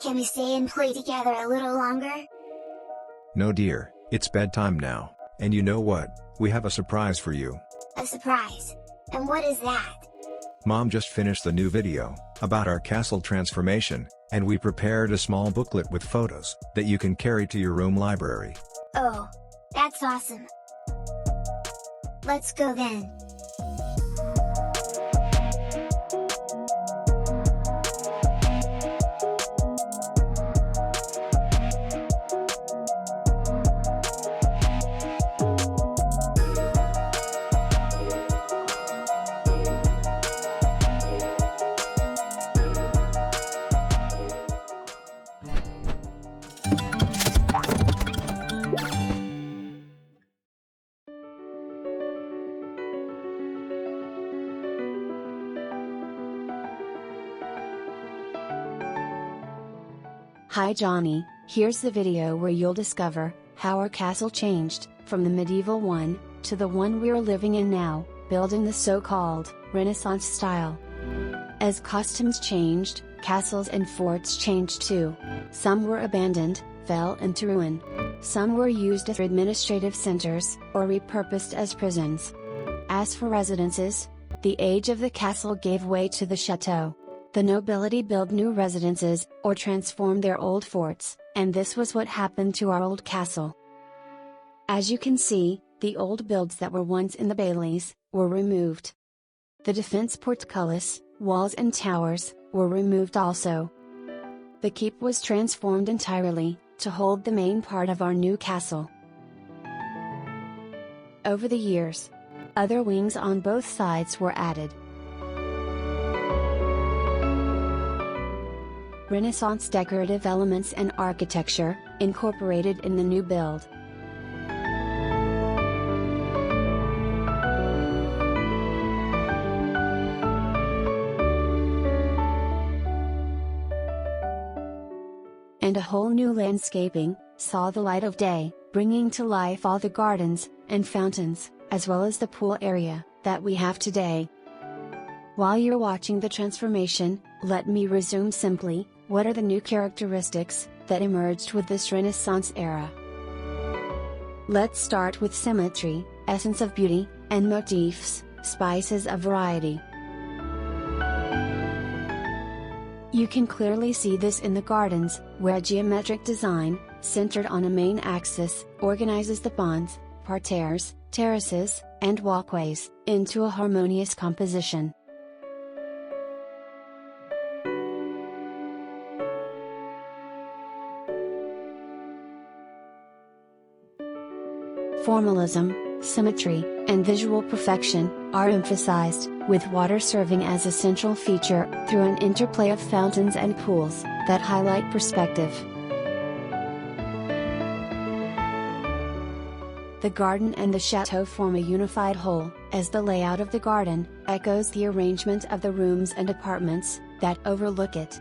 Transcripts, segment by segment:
Can we stay and play together a little longer? No dear, it's bedtime now, and you know what? We have a surprise for you. A surprise? And what is that? Mom just finished the new video about our castle transformation, and we prepared a small booklet with photos that you can carry to your room library. Oh, that's awesome. Let's go then. Hi Johnny, here's the video where you'll discover how our castle changed from the medieval one to the one we're living in now, built in the so-called Renaissance style. As customs changed, castles and forts changed too. Some were abandoned, fell into ruin. Some were used as administrative centers or repurposed as prisons. As for residences, the age of the castle gave way to the chateau. The nobility built new residences, or transformed their old forts, and this was what happened to our old castle. As you can see, the old builds that were once in the baileys, were removed. The defense portcullis, walls and towers, were removed also. The keep was transformed entirely, to hold the main part of our new castle. Over the years, other wings on both sides were added. Renaissance decorative elements and architecture, incorporated in the new build. And a whole new landscaping, saw the light of day, bringing to life all the gardens, and fountains, as well as the pool area, that we have today. While you're watching the transformation, let me resume simply. What are the new characteristics that emerged with this Renaissance era? Let's start with symmetry, essence of beauty, and motifs, spices of variety. You can clearly see this in the gardens, where geometric design, centered on a main axis, organizes the ponds, parterres, terraces, and walkways, into a harmonious composition. Formalism, symmetry, and visual perfection are emphasized, with water serving as a central feature through an interplay of fountains and pools that highlight perspective. The garden and the chateau form a unified whole, as the layout of the garden echoes the arrangement of the rooms and apartments that overlook it.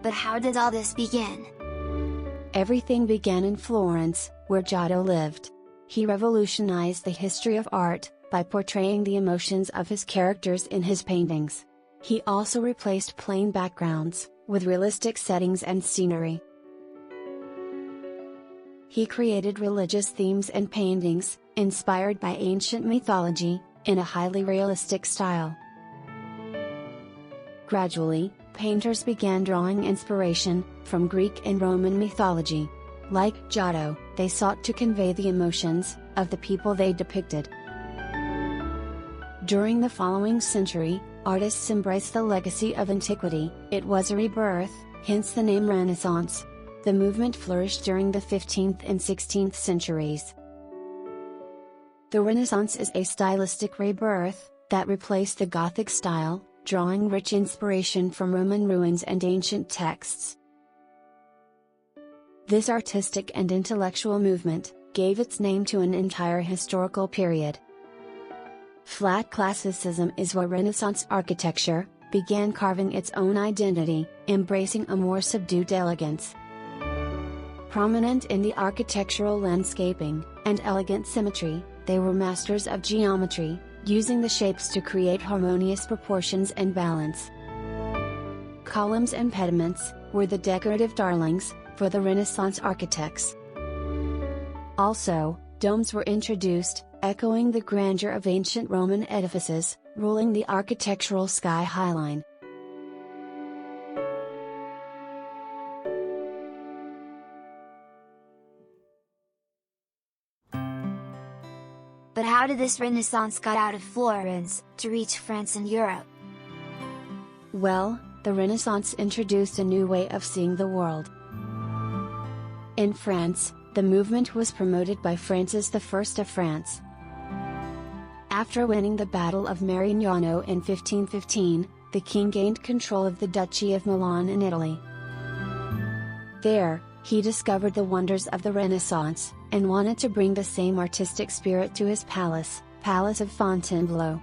But how did all this begin? Everything began in Florence, where Giotto lived. He revolutionized the history of art, by portraying the emotions of his characters in his paintings. He also replaced plain backgrounds, with realistic settings and scenery. He created religious themes and paintings, inspired by ancient mythology, in a highly realistic style. Gradually, painters began drawing inspiration from Greek and Roman mythology. Like Giotto, they sought to convey the emotions of the people they depicted. During the following century, artists embraced the legacy of antiquity. It was a rebirth, hence the name Renaissance. The movement flourished during the 15th and 16th centuries. The Renaissance is a stylistic rebirth that replaced the Gothic style, drawing rich inspiration from Roman ruins and ancient texts. This artistic and intellectual movement gave its name to an entire historical period. Flat classicism is where Renaissance architecture began carving its own identity, embracing a more subdued elegance. Prominent in the architectural landscaping and elegant symmetry, they were masters of geometry, using the shapes to create harmonious proportions and balance. Columns and pediments were the decorative darlings for the Renaissance architects. Also, domes were introduced, echoing the grandeur of ancient Roman edifices, ruling the architectural sky highline. But how did this Renaissance got out of Florence, to reach France and Europe? Well, the Renaissance introduced a new way of seeing the world. In France, the movement was promoted by Francis I of France. After winning the Battle of Marignano in 1515, the king gained control of the Duchy of Milan in Italy. There, he discovered the wonders of the Renaissance, and wanted to bring the same artistic spirit to his palace of Fontainebleau.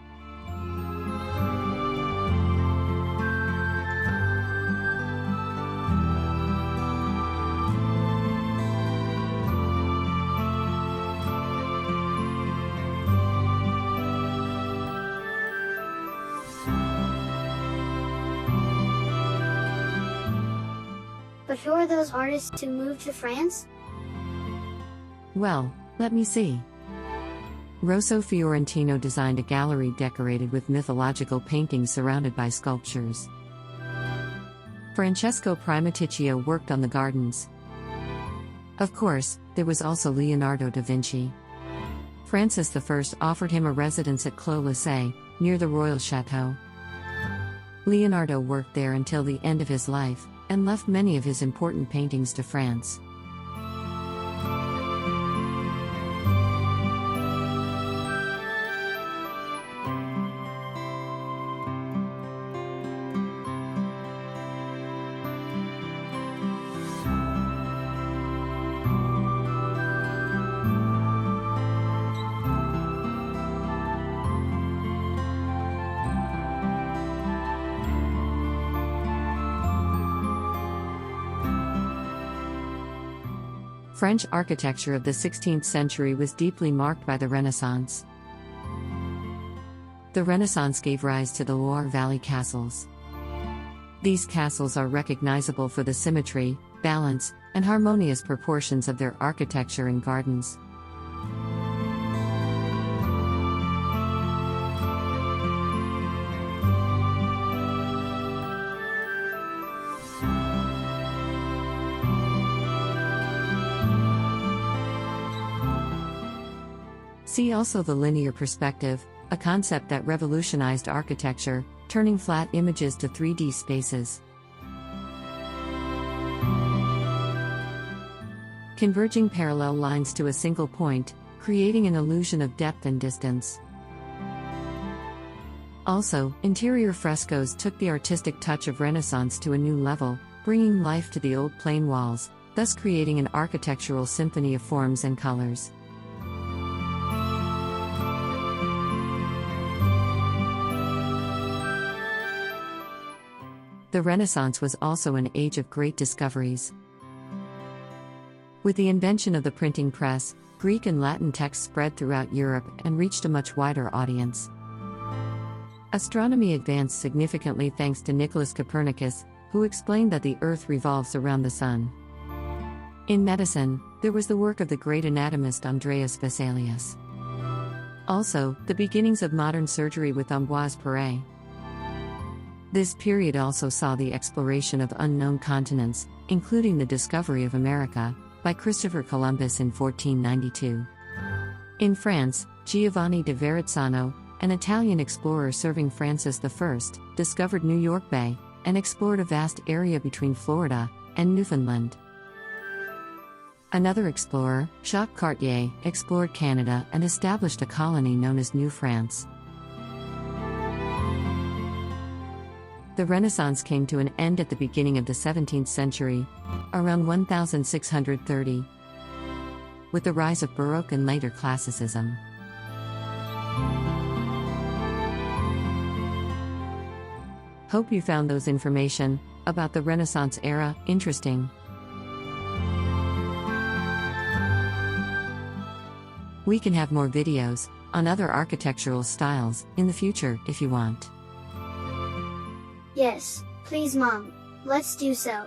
But who are those artists who moved to France? Well, let me see. Rosso Fiorentino designed a gallery decorated with mythological paintings surrounded by sculptures. Francesco Primaticcio worked on the gardens. Of course, there was also Leonardo da Vinci. Francis I offered him a residence at Clos-Lessay, near the royal chateau. Leonardo worked there until the end of his life, and left many of his important paintings to France. French architecture of the 16th century was deeply marked by the Renaissance. The Renaissance gave rise to the Loire Valley castles. These castles are recognizable for the symmetry, balance, and harmonious proportions of their architecture and gardens. See also the linear perspective, a concept that revolutionized architecture, turning flat images to 3D spaces. Converging parallel lines to a single point, creating an illusion of depth and distance. Also, interior frescoes took the artistic touch of Renaissance to a new level, bringing life to the old plain walls, thus creating an architectural symphony of forms and colors. The Renaissance was also an age of great discoveries. With the invention of the printing press, Greek and Latin texts spread throughout Europe and reached a much wider audience. Astronomy advanced significantly thanks to Nicholas Copernicus, who explained that the Earth revolves around the Sun. In medicine, there was the work of the great anatomist Andreas Vesalius. Also, the beginnings of modern surgery with Ambroise Paré. This period also saw the exploration of unknown continents, including the discovery of America, by Christopher Columbus in 1492. In France, Giovanni da Verrazzano, an Italian explorer serving Francis I, discovered New York Bay, and explored a vast area between Florida and Newfoundland. Another explorer, Jacques Cartier, explored Canada and established a colony known as New France. The Renaissance came to an end at the beginning of the 17th century, around 1630, with the rise of Baroque and later Classicism. Hope you found those information about the Renaissance era interesting. We can have more videos on other architectural styles in the future if you want. Yes, please Mom, let's do so.